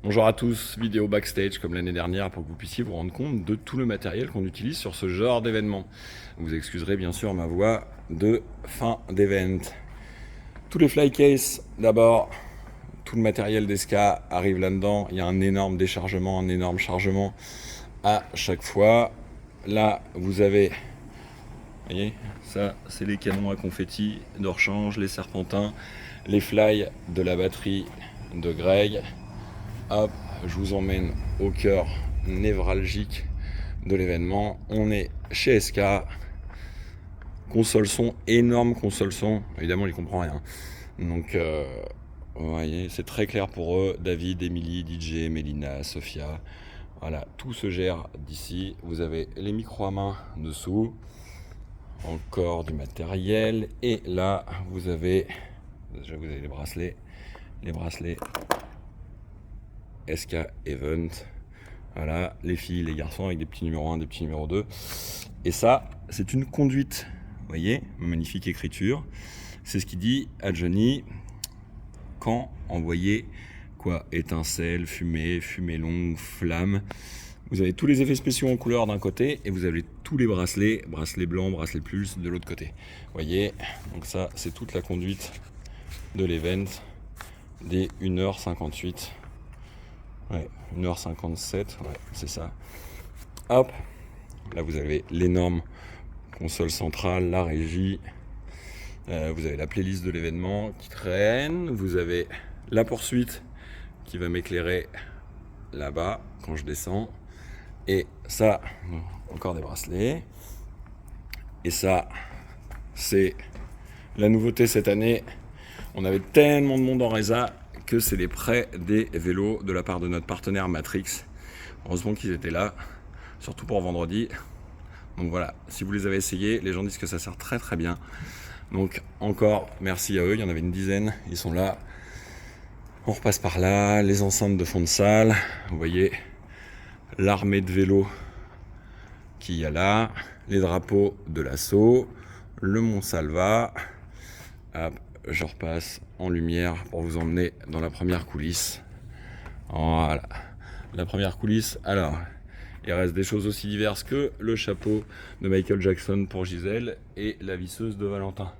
Bonjour à tous, vidéo backstage comme l'année dernière pour que vous puissiez vous rendre compte de tout le matériel qu'on utilise sur ce genre d'événement. Vous excuserez bien sûr ma voix de fin d'event. Tous les fly cases, d'abord, tout le matériel d'Esca arrive là-dedans. Il y a un énorme déchargement, un énorme chargement à chaque fois. Là, vous avez, vous voyez, ça c'est les canons à confetti de rechange, les serpentins, les fly de la batterie de Greg. Hop, je vous emmène au cœur névralgique de l'événement. On est chez SK. Console son, énorme console son. Évidemment, il ne comprend rien. Donc, vous voyez, c'est très clair pour eux. David, Emily, DJ, Mélina, Sophia. Voilà, tout se gère d'ici. Vous avez les micros à main dessous. Encore du matériel. Et là, vous avez... Déjà, vous avez les bracelets. Les bracelets SK Event. Voilà, les filles, les garçons avec des petits numéros 1, des petits numéros 2. Et ça, c'est une conduite. Vous voyez, magnifique écriture. C'est ce qu'il dit à Johnny quand envoyer quoi, étincelle, fumée, fumée longue, flamme. Vous avez tous les effets spéciaux en couleur d'un côté et vous avez tous les bracelets, bracelet blanc, bracelet pulse de l'autre côté. Vous voyez, donc ça, c'est toute la conduite de l'event des 1h58. Ouais, 1h57, ouais, c'est ça. Hop, là vous avez l'énorme console centrale, la régie. Vous avez la playlist de l'événement qui traîne. Vous avez la poursuite qui va m'éclairer là-bas quand je descends. Et ça, encore des bracelets. Et ça, c'est la nouveauté cette année. On avait tellement de monde en résa que c'est les prêts des vélos de la part de notre partenaire Matrix. Heureusement qu'ils étaient là, surtout pour vendredi. Donc voilà, si vous les avez essayés, les gens disent que ça sert très très bien. Donc encore merci à eux, il y en avait une dizaine, ils sont là. On repasse par là, les enceintes de fond de salle. Vous voyez l'armée de vélos qu'il y a là, les drapeaux de l'assaut, le Mont Salva. Hop, je repasse en lumière pour vous emmener dans la première coulisse. Voilà, la première coulisse. Alors, il reste des choses aussi diverses que le chapeau de Michael Jackson pour Gisèle et la visseuse de Valentin.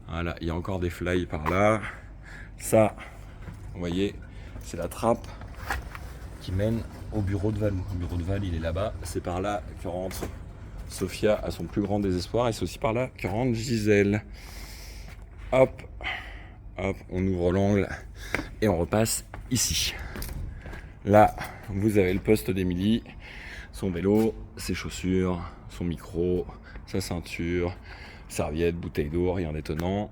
Voilà, il y a encore des fly par là. Ça, vous voyez, c'est la trappe qui mène au bureau de Val. Le bureau de Val, il est là-bas. C'est par là que rentre Sophia à son plus grand désespoir. Et c'est aussi par là que rentre Gisèle. Hop, hop, on ouvre l'angle et on repasse ici. Là, vous avez le poste d'Emilie, son vélo, ses chaussures, son micro, sa ceinture, serviette, bouteille d'eau, rien d'étonnant.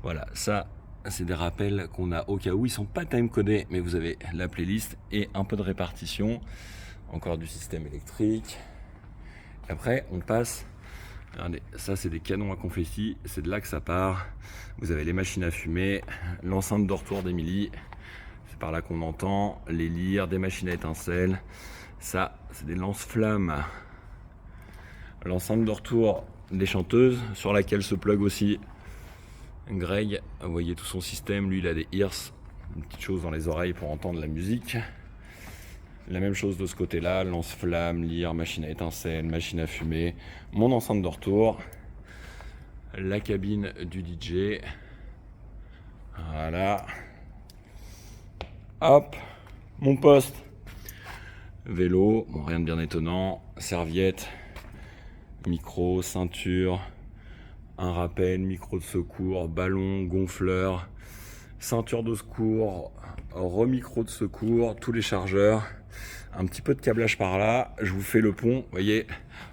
Voilà, ça, c'est des rappels qu'on a au cas où. Ils sont pas time codés, mais vous avez la playlist et un peu de répartition. Encore du système électrique. Après, on passe... Regardez, ça c'est des canons à confetti, c'est de là que ça part. Vous avez les machines à fumer, l'enceinte de retour d'Emilie, c'est par là qu'on entend, les lyres, des machines à étincelles. Ça, c'est des lance-flammes. L'enceinte de retour des chanteuses, sur laquelle se plug aussi Greg. Vous voyez tout son système, lui il a des ears, une petite chose dans les oreilles pour entendre la musique. La même chose de ce côté-là, lance-flamme, lyre, machine à étincelles, machine à fumer, mon enceinte de retour, la cabine du DJ. Voilà. Hop, mon poste. Vélo, bon, rien de bien étonnant, serviette, micro, ceinture, un rappel, micro de secours, ballon, gonfleur, ceinture de secours, remicro de secours, tous les chargeurs. Un petit peu de câblage par là, je vous fais le pont. Vous voyez,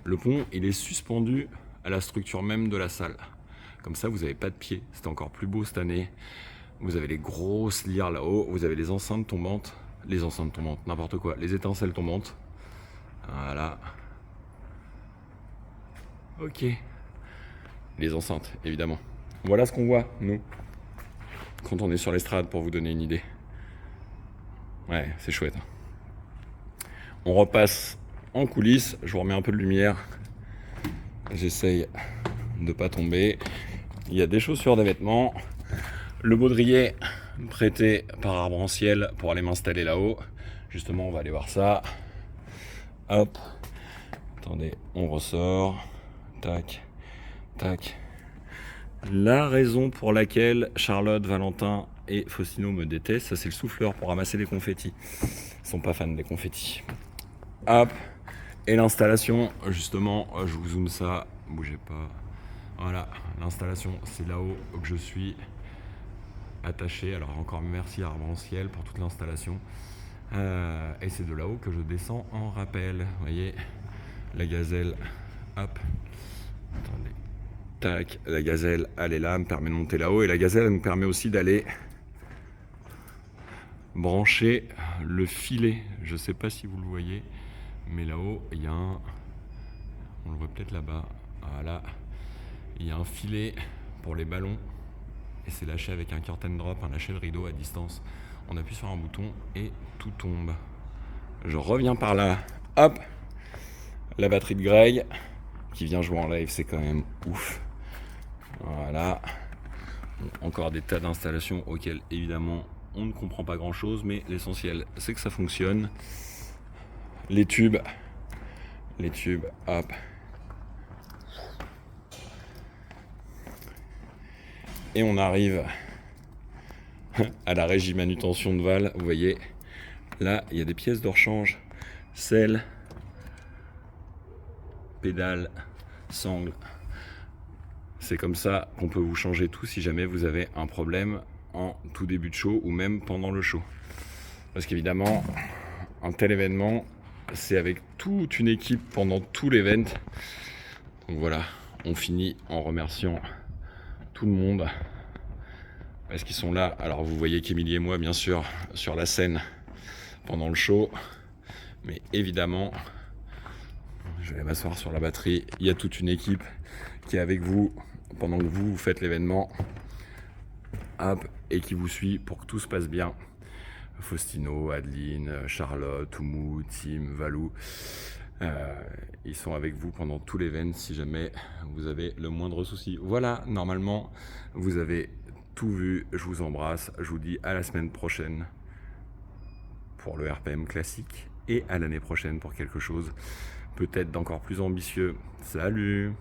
le pont, il est suspendu à la structure même de la salle. Comme ça, vous n'avez pas de pied. C'est encore plus beau cette année. Vous avez les grosses lyres là-haut. Vous avez les enceintes tombantes. Les enceintes tombantes, n'importe quoi. Les étincelles tombantes. Voilà. Ok. Les enceintes, évidemment. Voilà ce qu'on voit, nous, quand on est sur l'estrade, pour vous donner une idée. Ouais, c'est chouette. On repasse en coulisses, je vous remets un peu de lumière. J'essaye de pas tomber. Il y a des chaussures, des vêtements. Le baudrier prêté par Arbre-en-Ciel pour aller m'installer là-haut. Justement, on va aller voir ça. Hop. Attendez, on ressort. Tac, tac. La raison pour laquelle Charlotte, Valentin et Faustino me détestent, ça c'est le souffleur pour ramasser les confettis. Ils sont pas fans des confettis. Hop. Et l'installation, justement, je vous zoome ça, bougez pas. Voilà, l'installation, c'est là-haut que je suis attaché. Alors encore merci à Arbre-en-Ciel pour toute l'installation. Et c'est de là-haut que je descends en rappel. Vous voyez, la gazelle, hop. Attendez. Tac, la gazelle, elle est là, me permet de monter là-haut. Et la gazelle, elle me permet aussi d'aller brancher le filet. Je sais pas si vous le voyez, mais là-haut, il y a un... On le voit peut-être là-bas. Voilà. Il y a un filet pour les ballons. Et c'est lâché avec un curtain drop, un lâcher de rideau à distance. On appuie sur un bouton et tout tombe. Je reviens par là. Hop. La batterie de Greg qui vient jouer en live, c'est quand même ouf. Voilà. Encore des tas d'installations auxquelles évidemment on ne comprend pas grand chose, mais l'essentiel c'est que ça fonctionne. Les tubes, hop. Et on arrive à la régie manutention de Val. Vous voyez, là il y a des pièces de rechange, selle, pédale, sangle. C'est comme ça qu'on peut vous changer tout si jamais vous avez un problème en tout début de show ou même pendant le show. Parce qu'évidemment, un tel événement, c'est avec toute une équipe pendant tout l'event. Donc voilà, on finit en remerciant tout le monde parce qu'ils sont là. Alors vous voyez qu'Émilie et moi, bien sûr, sur la scène pendant le show. Mais évidemment, je vais m'asseoir sur la batterie. Il y a toute une équipe qui est avec vous pendant que vous faites l'événement. Hop, et qui vous suit pour que tout se passe bien. Faustino, Adeline, Charlotte, Oumou, Tim, Valou. Ils sont avec vous pendant tout l'événement si jamais vous avez le moindre souci. Voilà, normalement, vous avez tout vu. Je vous embrasse. Je vous dis à la semaine prochaine pour le RPM classique et à l'année prochaine pour quelque chose peut-être d'encore plus ambitieux. Salut!